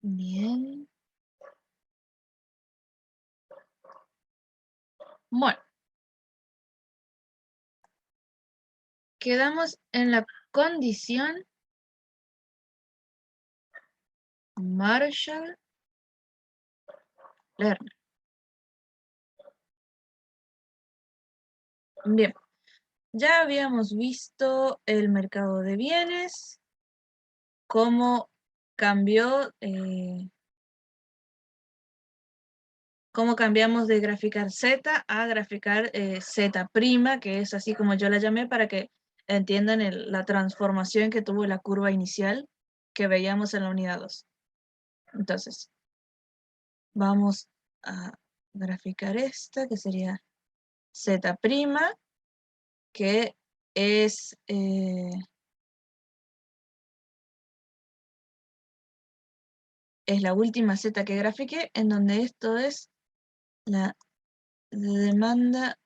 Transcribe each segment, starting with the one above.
Bien. Bueno, quedamos en la condición Marshall-Lerner. Bien, ya habíamos visto el mercado de bienes, cómo cambió, cómo cambiamos de graficar Z a graficar Z', que es así como yo la llamé para que entiendan la transformación que tuvo la curva inicial que veíamos en la unidad 2. Entonces, vamos a graficar esta, que sería Z', que es la última Z que grafiqué, en donde esto es la demanda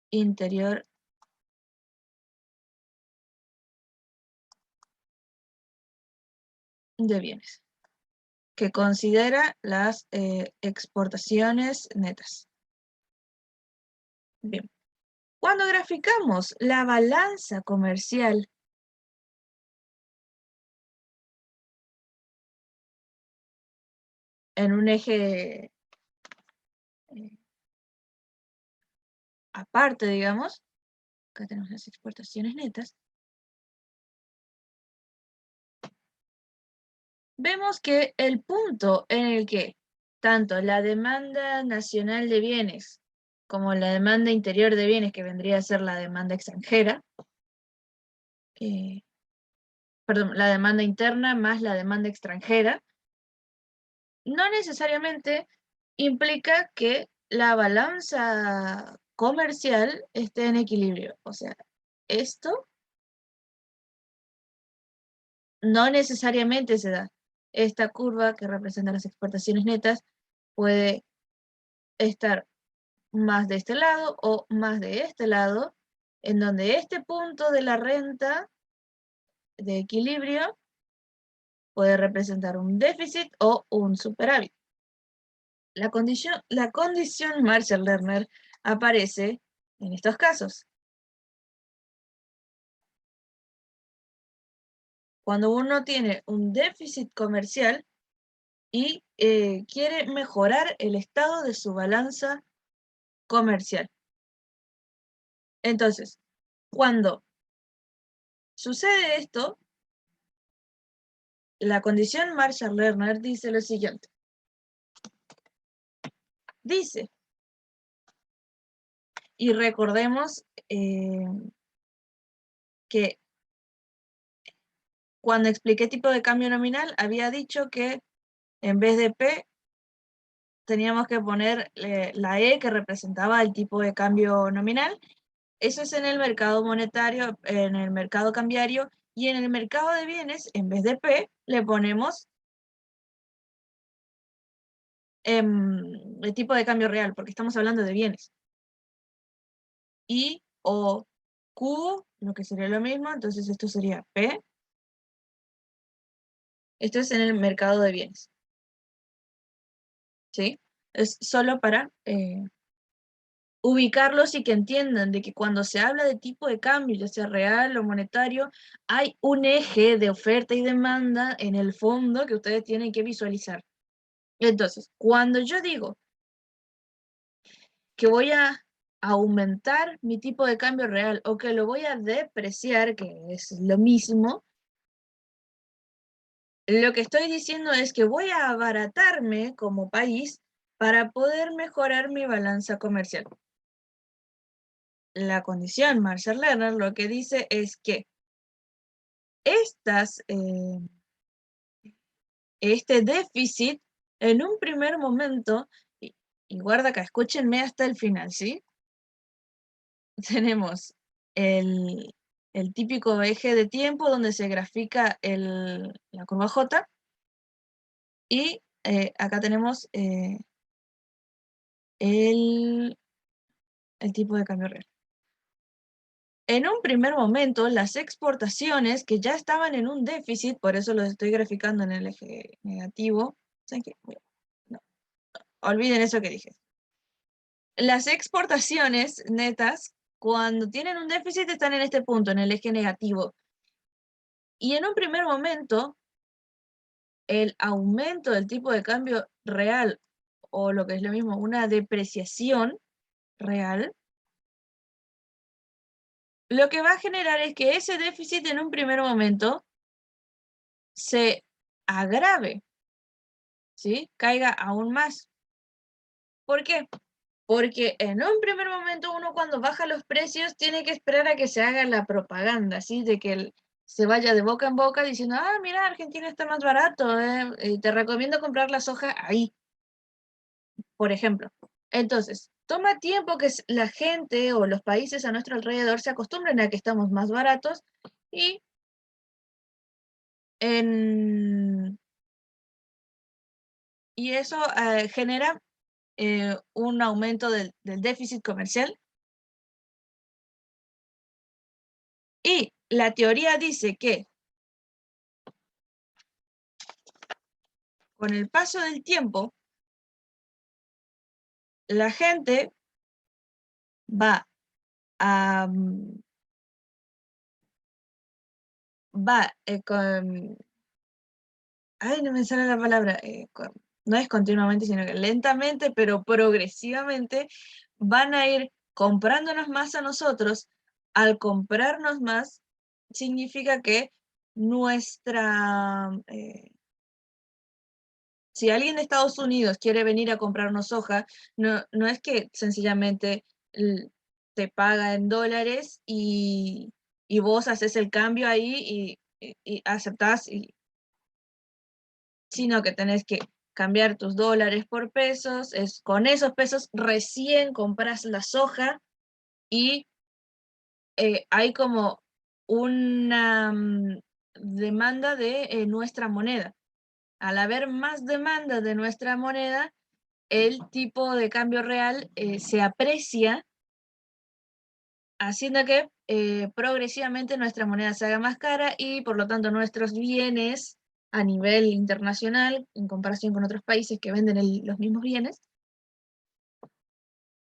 interior de bienes, que considera las exportaciones netas. Bien. Cuando graficamos la balanza comercial en un eje aparte, digamos, acá tenemos las exportaciones netas, vemos que el punto en el que tanto la demanda nacional de bienes como la demanda interior de bienes, que vendría a ser la demanda extranjera, perdón, la demanda interna más la demanda extranjera, no necesariamente implica que la balanza comercial esté en equilibrio. O sea, esto no necesariamente se da. Esta curva que representa las exportaciones netas puede estar más de este lado o más de este lado, en donde este punto de la renta de equilibrio puede representar un déficit o un superávit. La condición Marshall-Lerner aparece en estos casos. Cuando uno tiene un déficit comercial y quiere mejorar el estado de su balanza comercial. Entonces, cuando sucede esto, la condición Marshall-Lerner dice lo siguiente. Dice, y recordemos que cuando expliqué tipo de cambio nominal, había dicho que en vez de P, teníamos que poner la E, que representaba el tipo de cambio nominal. Eso es en el mercado monetario, en el mercado cambiario, y en el mercado de bienes, en vez de P, le ponemos el tipo de cambio real, porque estamos hablando de bienes. Y o Q, lo que sería lo mismo, entonces esto sería P. Esto es en el mercado de bienes. ¿Sí? Es solo para ubicarlos y que entiendan de que cuando se habla de tipo de cambio, ya sea real o monetario, hay un eje de oferta y demanda en el fondo que ustedes tienen que visualizar. Entonces, cuando yo digo que voy a aumentar mi tipo de cambio real o que lo voy a depreciar, que es lo mismo, lo que estoy diciendo es que voy a abaratarme como país para poder mejorar mi balanza comercial. La condición Marshall-Lerner lo que dice es que este déficit en un primer momento, y guarda acá, escúchenme hasta el final, ¿sí? Tenemos el típico eje de tiempo donde se grafica la curva J, y acá tenemos el tipo de cambio real. En un primer momento, las exportaciones que ya estaban en un déficit, por eso lo estoy graficando en el eje negativo. ¿Saben qué? No, olviden eso que dije. Las exportaciones netas, cuando tienen un déficit, están en este punto, en el eje negativo. Y en un primer momento, el aumento del tipo de cambio real, o lo que es lo mismo, una depreciación real, lo que va a generar es que ese déficit en un primer momento se agrave, ¿sí? Caiga aún más. ¿Por qué? Porque en un primer momento uno cuando baja los precios tiene que esperar a que se haga la propaganda, ¿sí? De que se vaya de boca en boca diciendo, ah, mira, Argentina está más barato, te recomiendo comprar la soja ahí, por ejemplo. Entonces, toma tiempo que la gente o los países a nuestro alrededor se acostumbren a que estamos más baratos y y eso genera un aumento del déficit comercial. Y la teoría dice que con el paso del tiempo, la gente va a, ay, no me sale la palabra, no es continuamente, sino que lentamente, pero progresivamente, van a ir comprándonos más a nosotros. Al comprarnos más, significa que nuestra, si alguien de Estados Unidos quiere venir a comprarnos soja, no es que sencillamente te paga en dólares y vos haces el cambio ahí y aceptás, sino que tenés que cambiar tus dólares por pesos, con esos pesos recién compras la soja y hay como una demanda de nuestra moneda. Al haber más demanda de nuestra moneda, el tipo de cambio real se aprecia, haciendo que progresivamente nuestra moneda se haga más cara y por lo tanto nuestros bienes a nivel internacional, en comparación con otros países que venden los mismos bienes,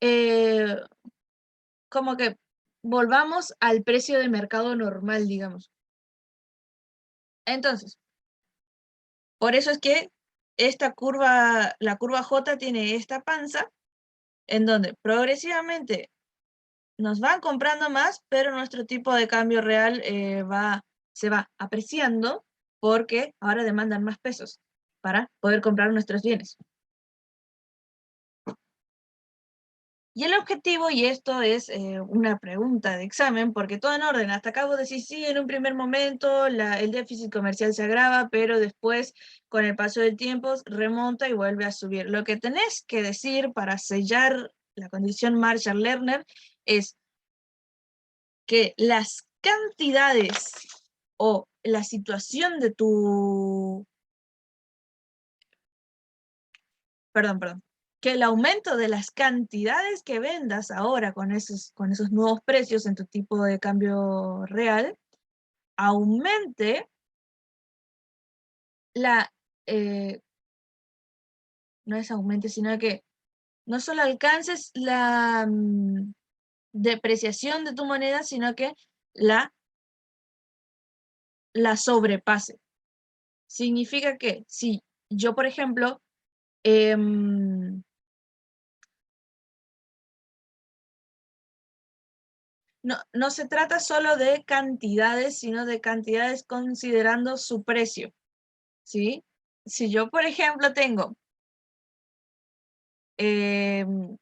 eh, como que volvamos al precio de mercado normal, digamos. Entonces, por eso es que esta curva, la curva J tiene esta panza, en donde progresivamente nos van comprando más, pero nuestro tipo de cambio real se va apreciando porque ahora demandan más pesos para poder comprar nuestros bienes. Y el objetivo, y esto es una pregunta de examen, porque todo en orden, hasta acabo de decir, sí, en un primer momento el déficit comercial se agrava, pero después, con el paso del tiempo, remonta y vuelve a subir. Lo que tenés que decir para sellar la condición Marshall-Lerner es que las cantidades o la situación de tu, perdón, que el aumento de las cantidades que vendas ahora con esos nuevos precios en tu tipo de cambio real, aumente la, no es aumente, sino que no solo alcances la depreciación de tu moneda, sino que la, la sobrepase. Significa que si yo, por ejemplo, no se trata solo de cantidades, sino de cantidades considerando su precio, ¿sí? Si yo, por ejemplo, em,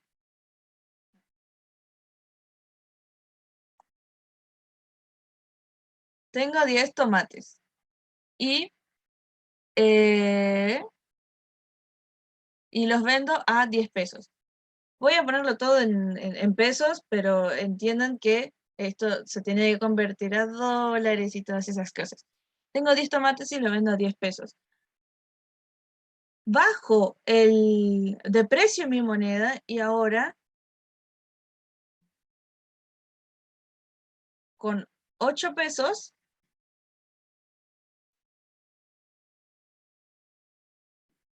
tengo 10 tomates eh, y los vendo a 10 pesos. Voy a ponerlo todo en pesos, pero entiendan que esto se tiene que convertir a dólares y todas esas cosas. Tengo 10 tomates y los vendo a 10 pesos. Bajo de precio mi moneda y ahora con 8 pesos,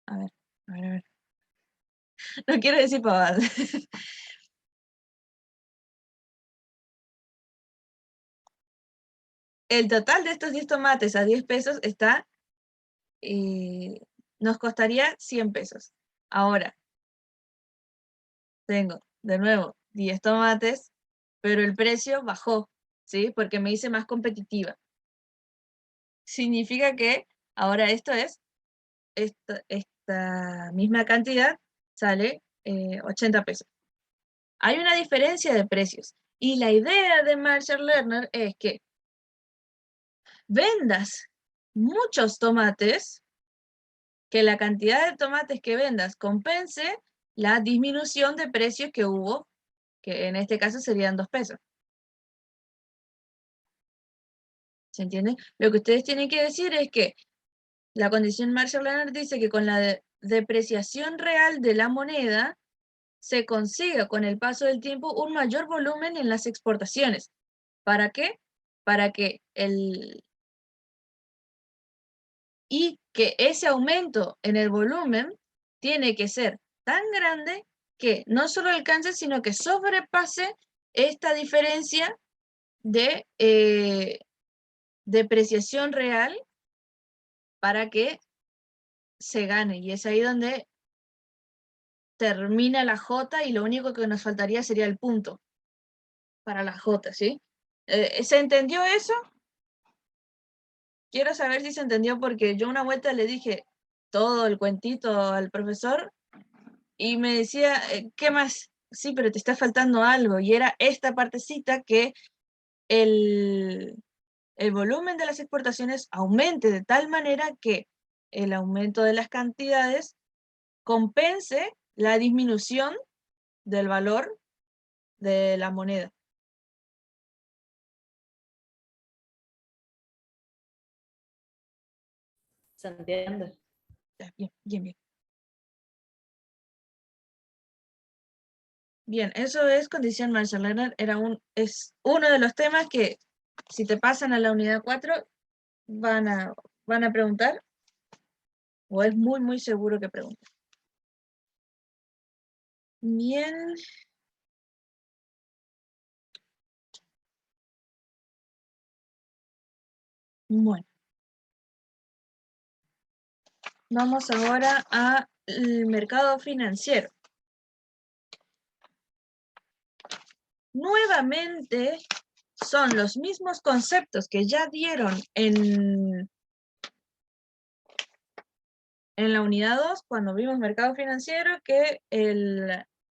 a ver, a ver, a ver. No quiero decir pavadas. El total de estos 10 tomates a 10 pesos está, nos costaría 100 pesos. Ahora, tengo de nuevo 10 tomates, pero el precio bajó, ¿sí? Porque me hice más competitiva. Significa que ahora esta misma cantidad sale 80 pesos. Hay una diferencia de precios. Y la idea de Marshall Lerner es que vendas muchos tomates, que la cantidad de tomates que vendas compense la disminución de precios que hubo, que en este caso serían 2 pesos. ¿Se entiende? Lo que ustedes tienen que decir es que la condición Marshall-Lerner dice que con la depreciación real de la moneda se consiga con el paso del tiempo un mayor volumen en las exportaciones. ¿Para qué? Para que y que ese aumento en el volumen tiene que ser tan grande que no solo alcance, sino que sobrepase esta diferencia de depreciación real para que se gane. Y es ahí donde termina la J y lo único que nos faltaría sería el punto para la J, ¿sí? ¿Se entendió eso? Quiero saber si se entendió porque yo una vuelta le dije todo el cuentito al profesor y me decía, ¿qué más? Sí, pero te está faltando algo. Y era esta partecita que el volumen de las exportaciones aumente de tal manera que el aumento de las cantidades compense la disminución del valor de la moneda. ¿Se entiende? Bien, bien, bien. Bien, eso es condición Marshall-Lerner. Es uno de los temas que, si te pasan a la unidad 4, van a preguntar, o es muy, muy seguro que pregunten. Bien. Bueno. Vamos ahora al mercado financiero. Nuevamente son los mismos conceptos que ya dieron en la unidad 2 cuando vimos mercado financiero, que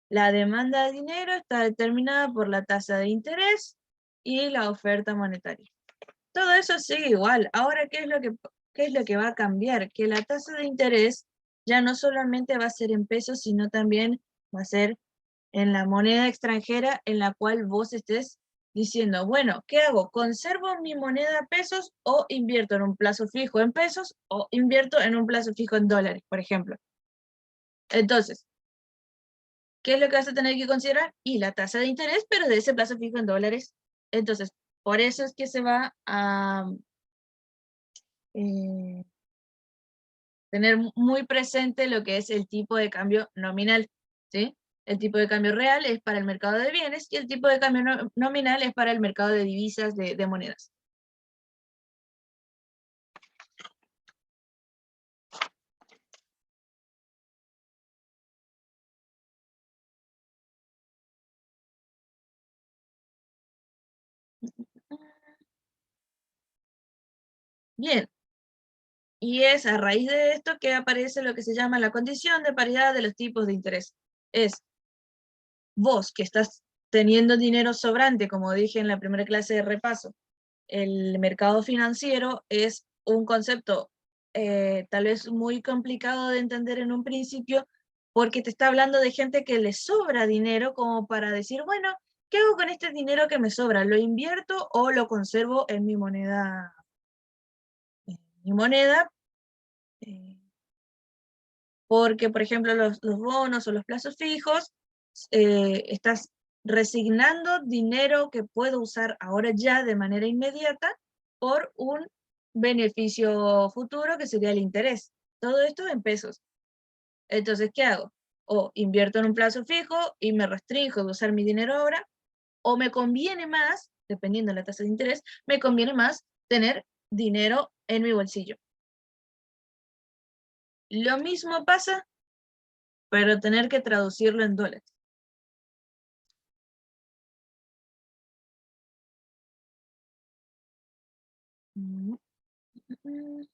la demanda de dinero está determinada por la tasa de interés y la oferta monetaria. Todo eso sigue igual. Ahora, ¿qué es lo que va a cambiar? Que la tasa de interés ya no solamente va a ser en pesos, sino también va a ser en la moneda extranjera en la cual vos estés diciendo, bueno, ¿qué hago? ¿Conservo mi moneda pesos o invierto en un plazo fijo en pesos o invierto en un plazo fijo en dólares, por ejemplo? Entonces, ¿qué es lo que vas a tener que considerar? Y la tasa de interés, pero de ese plazo fijo en dólares. Entonces, por eso es que se va a tener muy presente lo que es el tipo de cambio nominal, ¿sí? El tipo de cambio real es para el mercado de bienes y el tipo de cambio nominal es para el mercado de divisas de monedas. Bien, y es a raíz de esto que aparece lo que se llama la condición de paridad de los tipos de interés. Es vos que estás teniendo dinero sobrante, como dije en la primera clase de repaso, el mercado financiero es un concepto tal vez muy complicado de entender en un principio, porque te está hablando de gente que le sobra dinero como para decir, bueno, ¿qué hago con este dinero que me sobra? ¿Lo invierto o lo conservo en mi moneda? Eh, porque, por ejemplo, los bonos o los plazos fijos, estás resignando dinero que puedo usar ahora ya de manera inmediata por un beneficio futuro que sería el interés. Todo esto en pesos. Entonces, ¿qué hago? O invierto en un plazo fijo y me restringo de usar mi dinero ahora, o me conviene más, dependiendo de la tasa de interés, me conviene más tener dinero en mi bolsillo. Lo mismo pasa, pero tener que traducirlo en dólares. Mm, mm,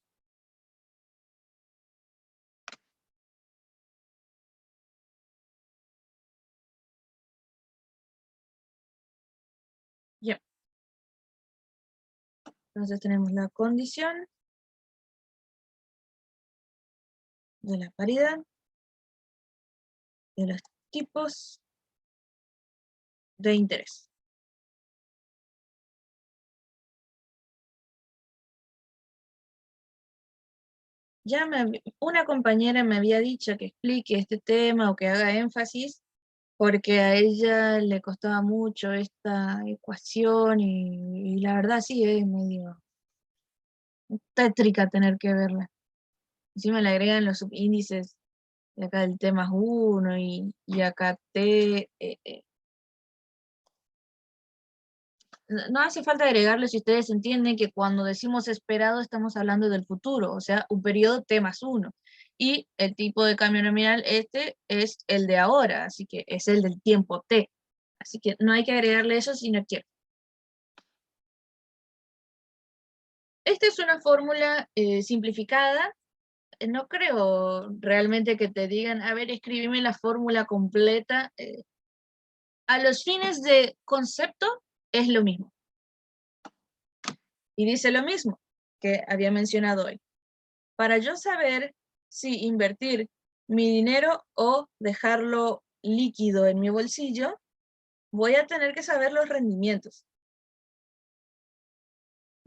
Ya. Entonces tenemos la condición de la paridad, de los tipos de interés. Una compañera me había dicho que explique este tema o que haga énfasis porque a ella le costaba mucho esta ecuación y la verdad sí es medio tétrica tener que verla. Encima le agregan los subíndices, y acá el T más 1 y acá T. No hace falta agregarle si ustedes entienden que cuando decimos esperado estamos hablando del futuro, o sea, un periodo T más 1. Y el tipo de cambio nominal este es el de ahora, así que es el del tiempo T. Así que no hay que agregarle eso si no quiero. Esta es una fórmula simplificada. No creo realmente que te digan, a ver, escríbeme la fórmula completa. A los fines de concepto es lo mismo. Y dice lo mismo que había mencionado hoy. Para yo saber si invertir mi dinero o dejarlo líquido en mi bolsillo, voy a tener que saber los rendimientos.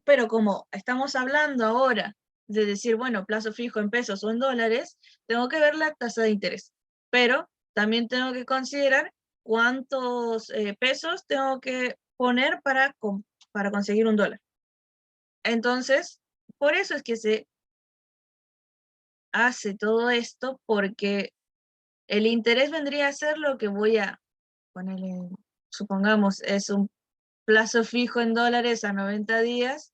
Pero como estamos hablando ahora de decir, bueno, plazo fijo en pesos o en dólares, tengo que ver la tasa de interés. Pero también tengo que considerar cuántos pesos tengo que poner para conseguir un dólar. Entonces, por eso es que se hace todo esto, porque el interés vendría a ser lo que voy a ponerle, supongamos, es un plazo fijo en dólares a 90 días,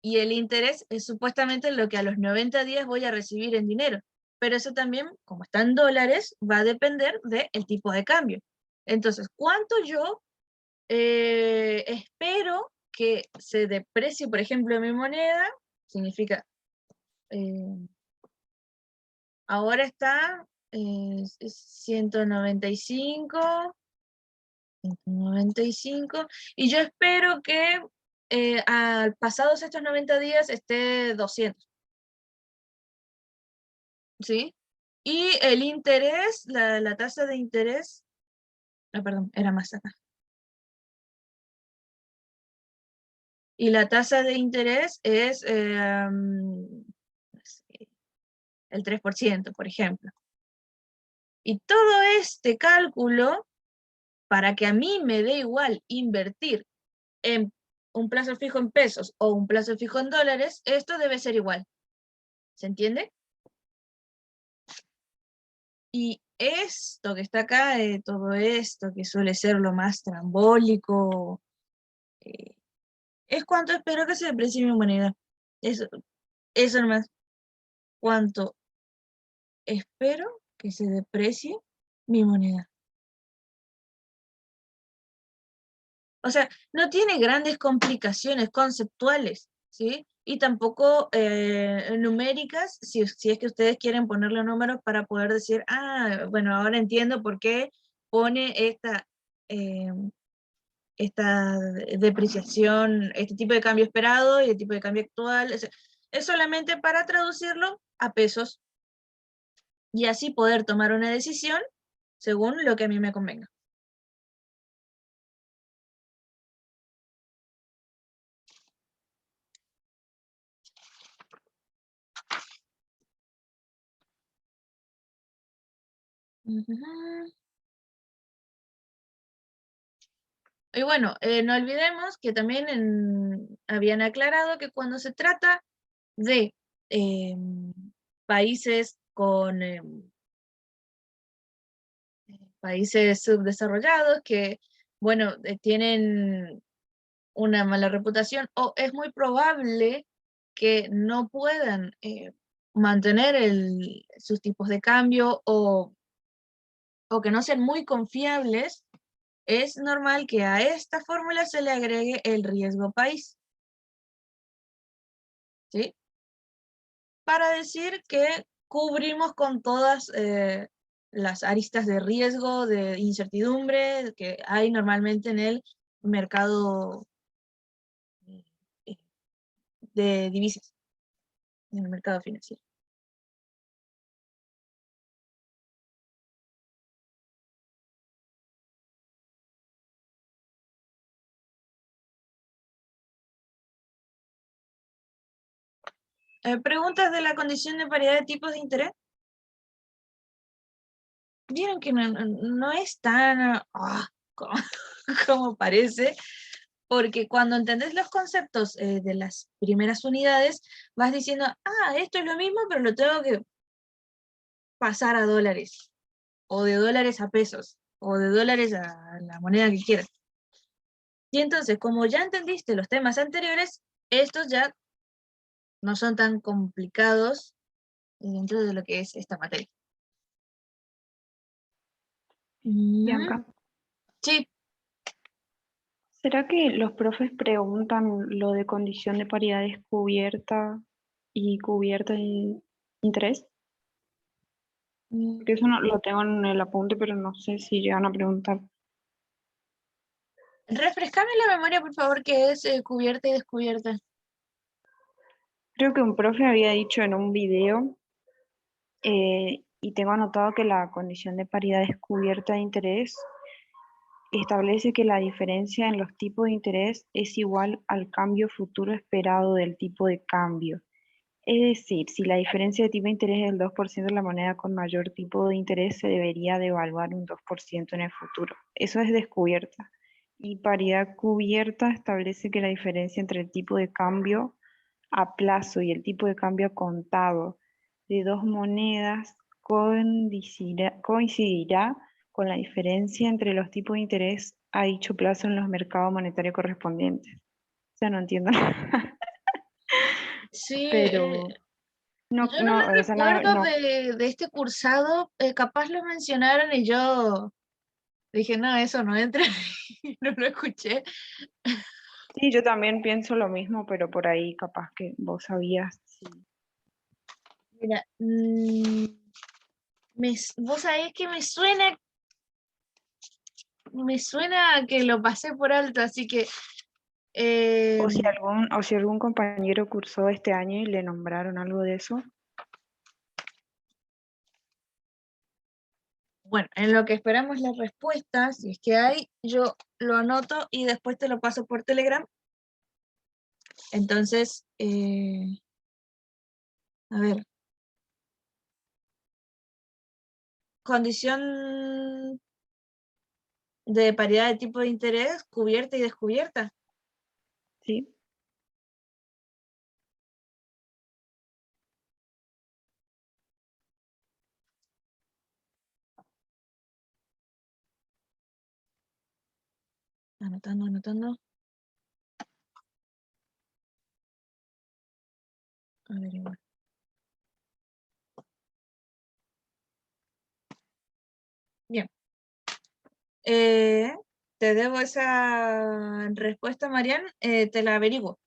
y el interés es supuestamente lo que a los 90 días voy a recibir en dinero. Pero eso también, como está en dólares, va a depender del tipo de cambio. Entonces, ¿cuánto yo espero que se deprecie, por ejemplo, mi moneda? Significa, eh, ahora está 195, 195, y yo espero que al pasados estos 90 días esté 200, ¿sí? Y el interés, la tasa de interés, perdón, era más acá. Y la tasa de interés es el 3%, por ejemplo. Y todo este cálculo, para que a mí me dé igual invertir en un plazo fijo en pesos o un plazo fijo en dólares, esto debe ser igual. ¿Se entiende? Y esto que está acá, todo esto que suele ser lo más trambólico, eh, es cuánto espero que se deprecie mi moneda. Eso nomás. Cuánto espero que se deprecie mi moneda. O sea, no tiene grandes complicaciones conceptuales, ¿sí? Y tampoco numéricas, si es que ustedes quieren ponerle números para poder decir, bueno, ahora entiendo por qué pone eh, esta depreciación, este tipo de cambio esperado y el tipo de cambio actual. Es solamente para traducirlo a pesos y así poder tomar una decisión según lo que a mí me convenga. Ujú. Y bueno, no olvidemos que también habían aclarado que cuando se trata de países con países subdesarrollados que, bueno, tienen una mala reputación o es muy probable que no puedan mantener sus tipos de cambio o que no sean muy confiables, es normal que a esta fórmula se le agregue el riesgo país, ¿sí? Para decir que cubrimos con todas las aristas de riesgo, de incertidumbre que hay normalmente en el mercado eh, de divisas, en el mercado financiero. Preguntas de la condición de paridad de tipos de interés. Vieron que no es tan como, como parece, porque cuando entendés los conceptos de las primeras unidades, vas diciendo, esto es lo mismo, pero lo tengo que pasar a dólares, o de dólares a pesos, o de dólares a la moneda que quieras. Y entonces, como ya entendiste los temas anteriores, estos ya no son tan complicados dentro de lo que es esta materia. Bianca, Sí, ¿será que los profes preguntan lo de condición de paridad descubierta y cubierta de interés? Porque eso no lo tengo en el apunte, pero no sé si llegan a preguntar. refrescame la memoria, por favor, que es cubierta y descubierta. Creo que un profe había dicho en un video, y tengo anotado que la condición de paridad descubierta de interés establece que la diferencia en los tipos de interés es igual al cambio futuro esperado del tipo de cambio. Es decir, si la diferencia de tipo de interés es del 2% de la moneda con mayor tipo de interés, se debería devaluar un 2% en el futuro. Eso es descubierta. Y paridad cubierta establece que la diferencia entre el tipo de cambio a plazo y el tipo de cambio a contado de dos monedas coincidirá con la diferencia entre los tipos de interés a dicho plazo en los mercados monetarios correspondientes. O sea, no entiendo nada, Sí, pero no, yo no me no, o sea, no, recuerdo no. de este cursado, capaz lo mencionaron y yo dije, no, eso no entra, y no lo escuché. Sí, yo también pienso lo mismo, pero por ahí capaz que vos sabías. Sí. Mira, vos sabés que me suena a que lo pasé por alto, así que O si algún compañero cursó este año y le nombraron algo de eso. bueno, en lo que esperamos la respuesta, si es que hay, yo lo anoto y después te lo paso por Telegram. Entonces, a ver, condición de paridad de tipo de interés, cubierta y descubierta. Sí. Anotando, anotando. A ver, igual. Bien. Eh, te debo esa respuesta, Marian. Te la averiguo.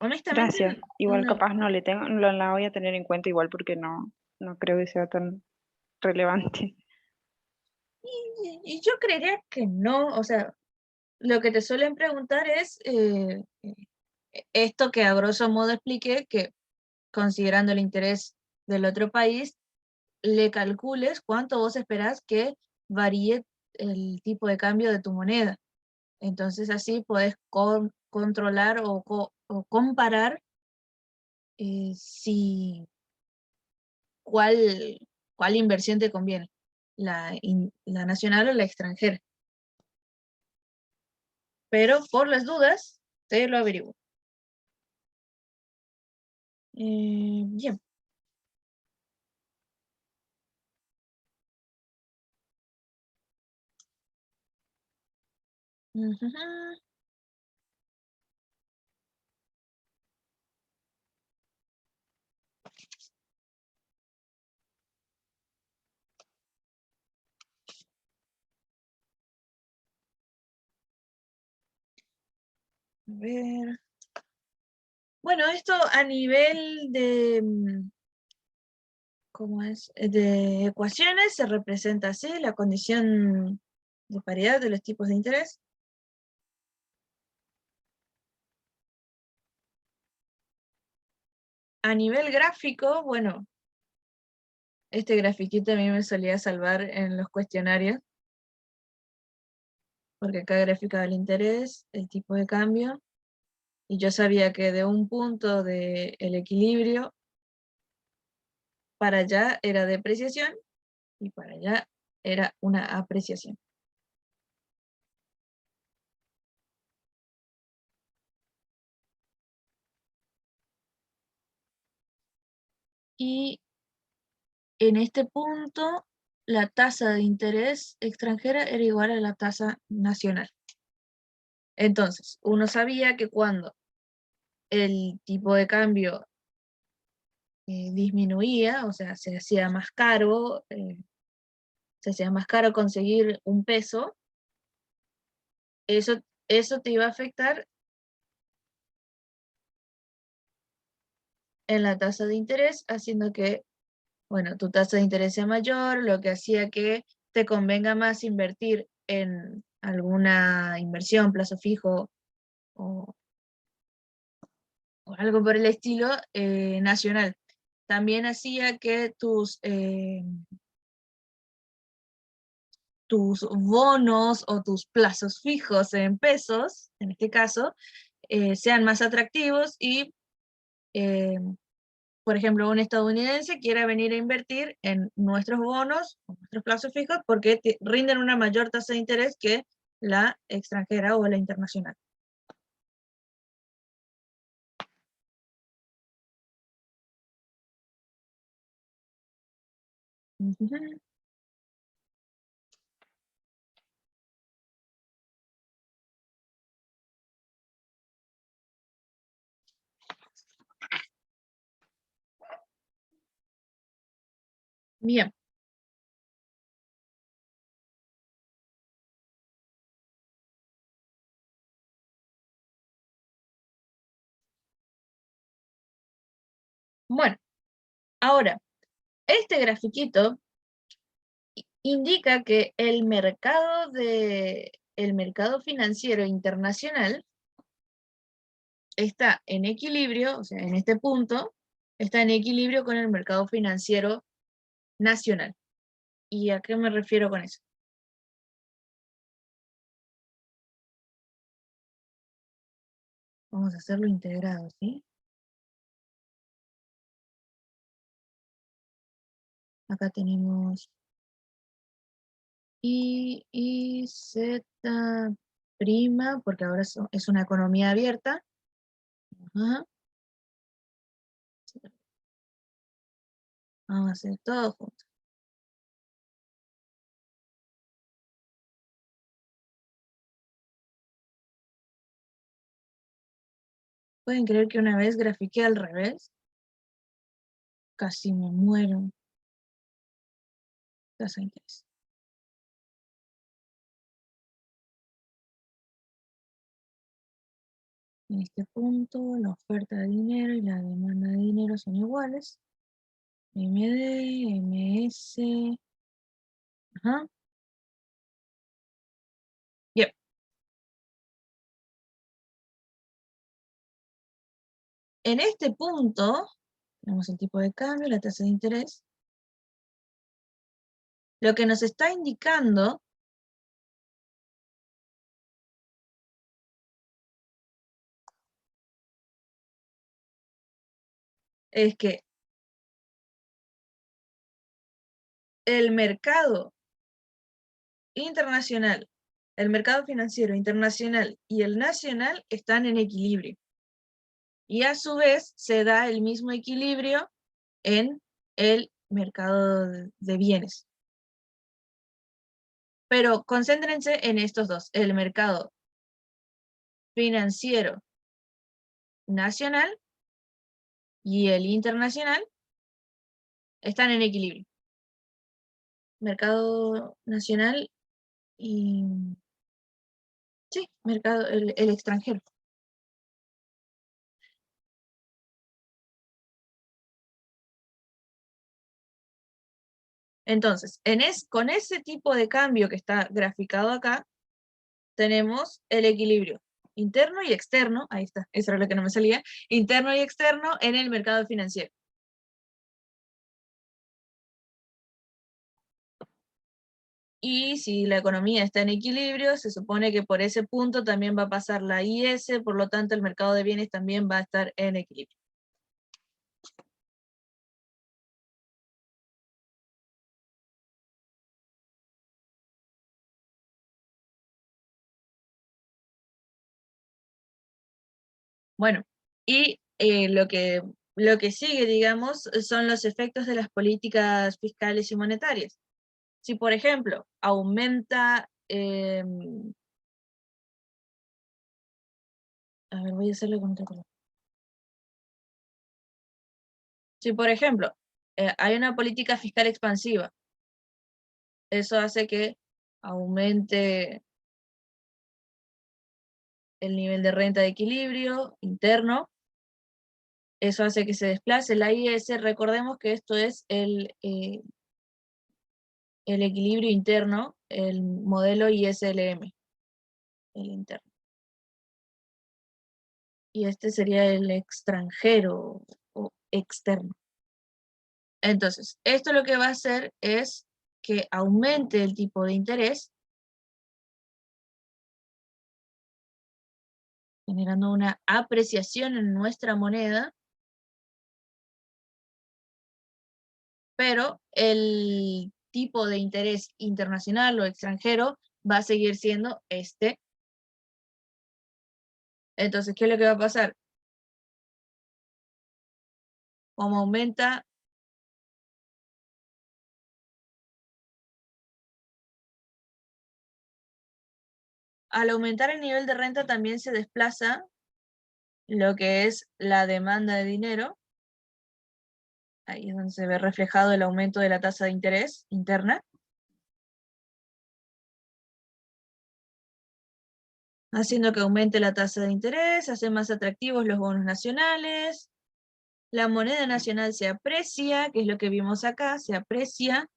Honestamente, Gracias. Igual no. capaz no le tengo, no la voy a tener en cuenta igual porque no, no creo que sea tan relevante. Y yo creería que no. O sea, lo que te suelen preguntar es esto que a grosso modo expliqué, que considerando el interés del otro país, le calcules cuánto vos esperás que varíe el tipo de cambio de tu moneda. Entonces así podés controlar o comparar si cuál inversión te conviene. la nacional o la extranjera. Pero por las dudas, te lo averiguo. Bien. Ujú. A ver. Bueno, esto a nivel de, ¿cómo es? De ecuaciones se representa así, la condición de paridad de los tipos de interés. A nivel gráfico, bueno, este grafiquito a mí me solía salvar en los cuestionarios, porque acá graficaba el interés, el tipo de cambio, y yo sabía que de un punto del equilibrio para allá era depreciación y para allá era una apreciación. Y en este punto, la tasa de interés extranjera era igual a la tasa nacional. Entonces, uno sabía que cuando el tipo de cambio disminuía, o sea, se hacía más caro conseguir un peso, eso, eso te iba a afectar en la tasa de interés, haciendo que, bueno, tu tasa de interés sea mayor, lo que hacía que te convenga más invertir en alguna inversión, plazo fijo o, o algo por el estilo nacional. También hacía que tus bonos o tus plazos fijos en pesos, en este caso, sean más atractivos y, por ejemplo, un estadounidense quiera venir a invertir en nuestros bonos o nuestros plazos fijos porque rinden una mayor tasa de interés que la extranjera o la internacional. Bien. Bueno, ahora, este grafiquito indica que el mercado financiero internacional está en equilibrio, o sea, en este punto, está en equilibrio con el mercado financiero nacional. ¿Y a qué me refiero con eso? Vamos a hacerlo integrado, ¿sí? Acá tenemos y Z prima, porque ahora es una economía abierta. Ajá. Vamos a hacer todo junto. ¿Pueden creer que una vez grafiqué al revés? Casi me muero. Tasa de interés. En este punto, la oferta de dinero y la demanda de dinero son iguales. MD, MS. Ajá. Bien. En este punto, tenemos el tipo de cambio, la tasa de interés. Lo que nos está indicando es que el mercado internacional, el mercado financiero internacional y el nacional están en equilibrio. Y a su vez se da el mismo equilibrio en el mercado de bienes. Pero concéntrense en estos dos, el mercado financiero nacional y el internacional están en equilibrio. Mercado nacional y... sí, mercado, el extranjero. Entonces, con ese tipo de cambio que está graficado acá, tenemos el equilibrio interno y externo, ahí está, eso era lo que no me salía, interno y externo en el mercado financiero. Y si la economía está en equilibrio, se supone que por ese punto también va a pasar la IS, por lo tanto el mercado de bienes también va a estar en equilibrio. Bueno, y lo que sigue, digamos, son los efectos de las políticas fiscales y monetarias. Si, por ejemplo, aumenta, a ver, voy a hacerlo con otro color. Si, por ejemplo, hay una política fiscal expansiva, eso hace que aumente el nivel de renta de equilibrio interno, eso hace que se desplace la IS, recordemos que esto es el equilibrio interno, el modelo ISLM, el interno. Y este sería el extranjero o externo. Entonces, esto lo que va a hacer es que aumente el tipo de interés, generando una apreciación en nuestra moneda, pero el tipo de interés internacional o extranjero va a seguir siendo este. Entonces, ¿qué es lo que va a pasar? Como aumenta al aumentar el nivel de renta también se desplaza lo que es la demanda de dinero. Ahí es donde se ve reflejado el aumento de la tasa de interés interna, haciendo que aumente la tasa de interés, hace más atractivos los bonos nacionales, la moneda nacional se aprecia, que es lo que vimos acá, se aprecia.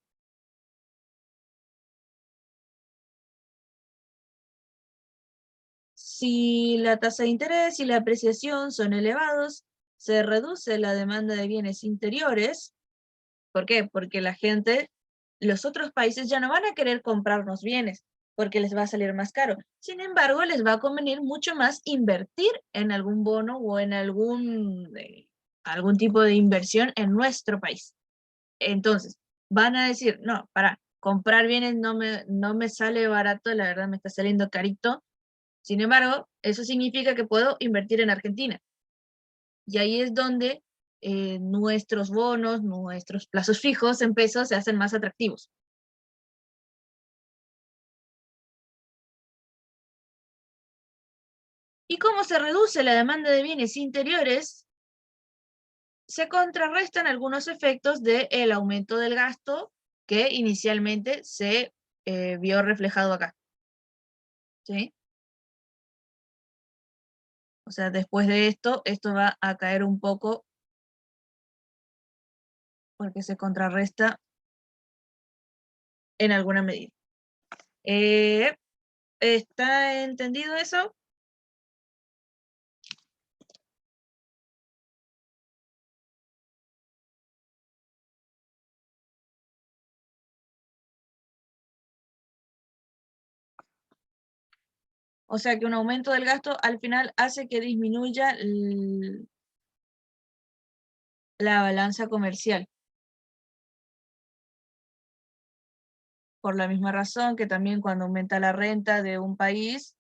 Si la tasa de interés y la apreciación son elevados, se reduce la demanda de bienes interiores. ¿Por qué? Porque la gente, los otros países ya no van a querer comprarnos bienes, porque les va a salir más caro. Sin embargo, les va a convenir mucho más invertir en algún bono o en algún tipo de inversión en nuestro país. Entonces, van a decir, no, para comprar bienes no me sale barato, la verdad me está saliendo carito. Sin embargo, eso significa que puedo invertir en Argentina. Y ahí es donde nuestros bonos, nuestros plazos fijos en pesos se hacen más atractivos. ¿Y cómo se reduce la demanda de bienes interiores? Se contrarrestan algunos efectos del aumento del gasto que inicialmente se vio reflejado acá. ¿Sí? O sea, después de esto va a caer un poco porque se contrarresta en alguna medida. ¿Está entendido eso? O sea que un aumento del gasto al final hace que disminuya la balanza comercial. por la misma razón que también cuando aumenta la renta de un país,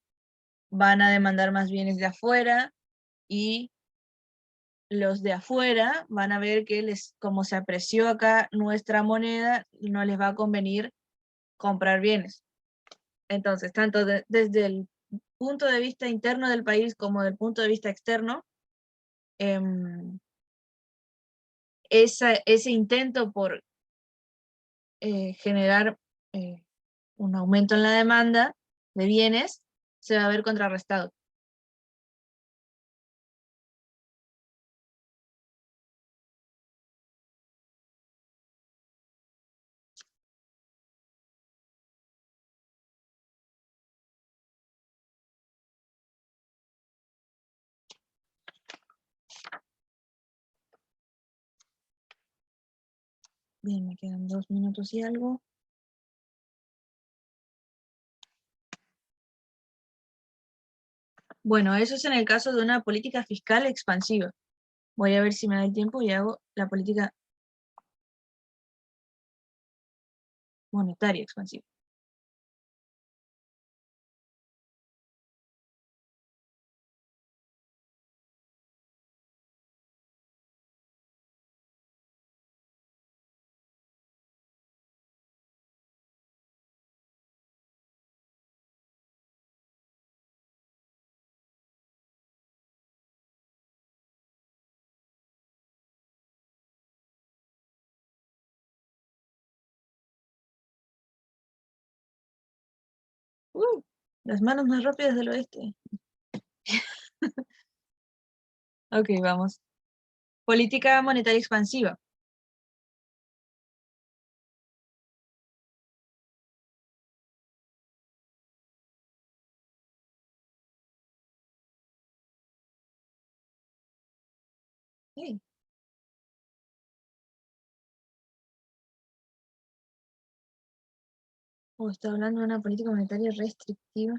van a demandar más bienes de afuera y los de afuera van a ver que como se apreció acá nuestra moneda, no les va a convenir comprar bienes. Entonces, tanto desde el punto de vista interno del país como del punto de vista externo, ese intento por generar un aumento en la demanda de bienes se va a ver contrarrestado. Bien, me quedan 2 minutos y algo. Bueno, eso es en el caso de una política fiscal expansiva. Voy a ver si me da el tiempo y hago la política monetaria expansiva. Las manos más rápidas del oeste. Ok, vamos. Política monetaria expansiva. Sí. O está hablando de una política monetaria restrictiva.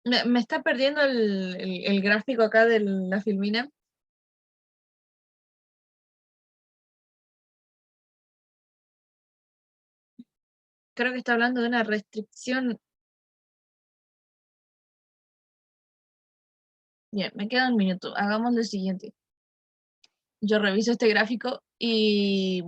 Me está perdiendo el gráfico acá de la filmina. Creo que está hablando de una restricción. Bien, me queda un minuto. Hagamos lo siguiente. Yo reviso este gráfico y